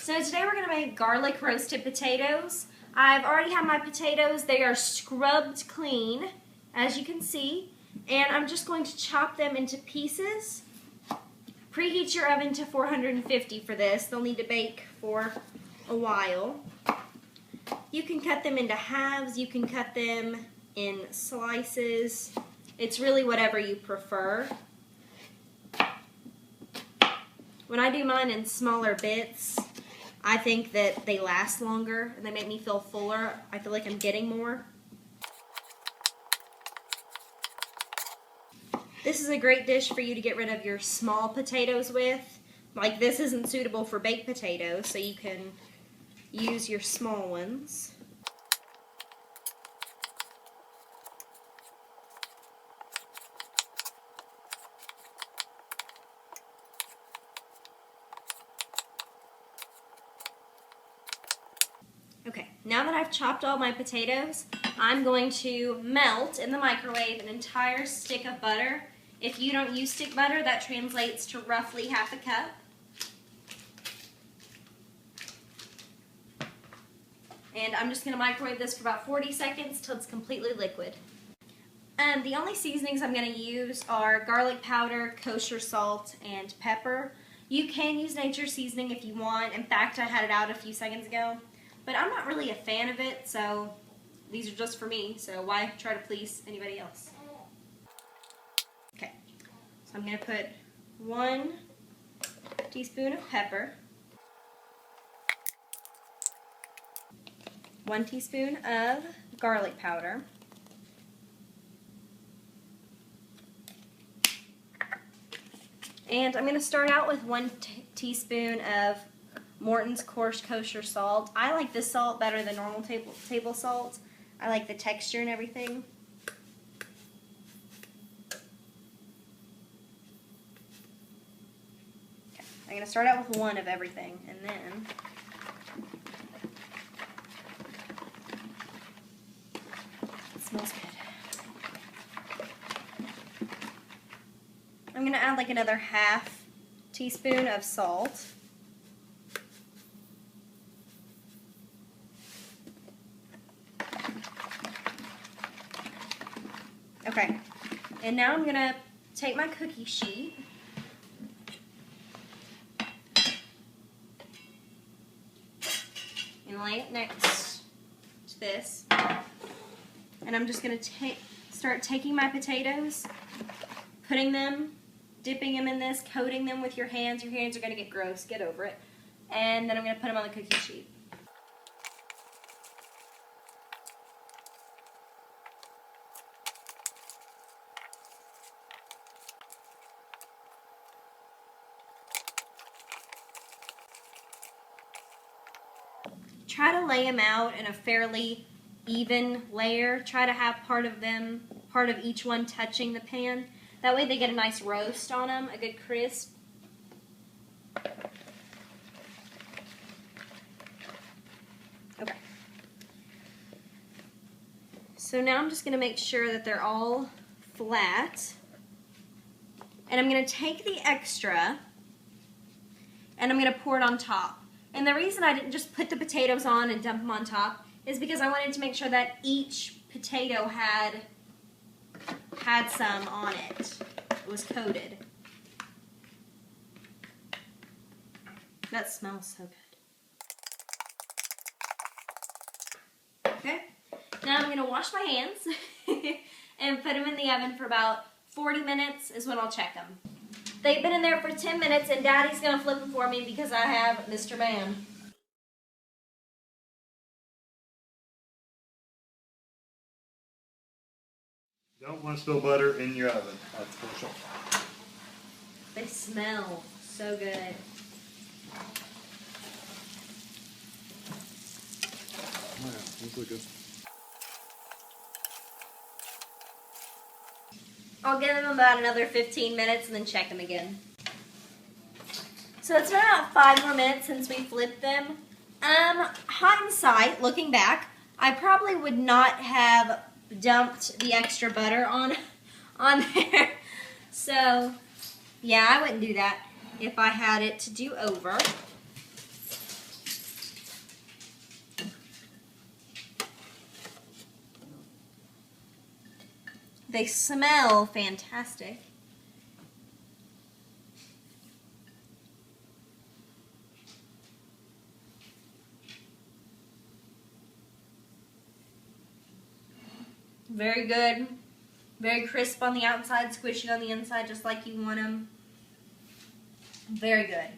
So today we're going to make garlic roasted potatoes. I've already had my potatoes. They are scrubbed clean, as you can see. And I'm just going to chop them into pieces. Preheat your oven to 450 for this. They'll need to bake for a while. You can cut them into halves. You can cut them in slices. It's really whatever you prefer. When I do mine in smaller bits, I think that they last longer and they make me feel fuller. I feel like I'm getting more. This is a great dish for you to get rid of your small potatoes with. Like, this isn't suitable for baked potatoes, so you can use your small ones. Okay, now that I've chopped all my potatoes, I'm going to melt in the microwave an entire stick of butter. If you don't use stick butter, that translates to roughly half a cup. And I'm just going to microwave this for about 40 seconds till it's completely liquid. The only seasonings I'm going to use are garlic powder, kosher salt, and pepper. You can use nature's seasoning if you want. In fact, I had it out a few seconds ago. But I'm not really a fan of it, so these are just for me, so why try to please anybody else? Okay, so I'm going to put 1 teaspoon of pepper, 1 teaspoon of garlic powder, and I'm going to start out with 1 teaspoon of Morton's coarse kosher salt. I like this salt better than normal table salt. I like the texture and everything. Okay. I'm going to start out with 1 of everything, and then it smells good. I'm going to add like another half teaspoon of salt. Okay, and now I'm going to take my cookie sheet and lay it next to this, and I'm just going to start taking my potatoes, putting them, dipping them in this, coating them with your hands. Your hands are going to get gross, get over it, and then I'm going to put them on the cookie sheet. Try to lay them out in a fairly even layer. Try to have part of each one touching the pan. That way they get a nice roast on them, a good crisp. Okay. So now I'm just going to make sure that they're all flat. And I'm going to take the extra and I'm going to pour it on top. And the reason I didn't just put the potatoes on and dump them on top is because I wanted to make sure that each potato had some on it. It was coated. That smells so good. Okay, now I'm going to wash my hands and put them in the oven for about 40 minutes is when I'll check them. They've been in there for 10 minutes, and Daddy's going to flip them for me because I have Mr. Man. Don't want to spill butter in your oven. That's crucial. They smell so good. Oh yeah, these look good. I'll give them about another 15 minutes and then check them again. So it's been about 5 more minutes since we flipped them. Hindsight, looking back, I probably would not have dumped the extra butter on there. So, yeah, I wouldn't do that if I had it to do over. They smell fantastic. Very good. Very crisp on the outside, squishy on the inside, just like you want them. Very good.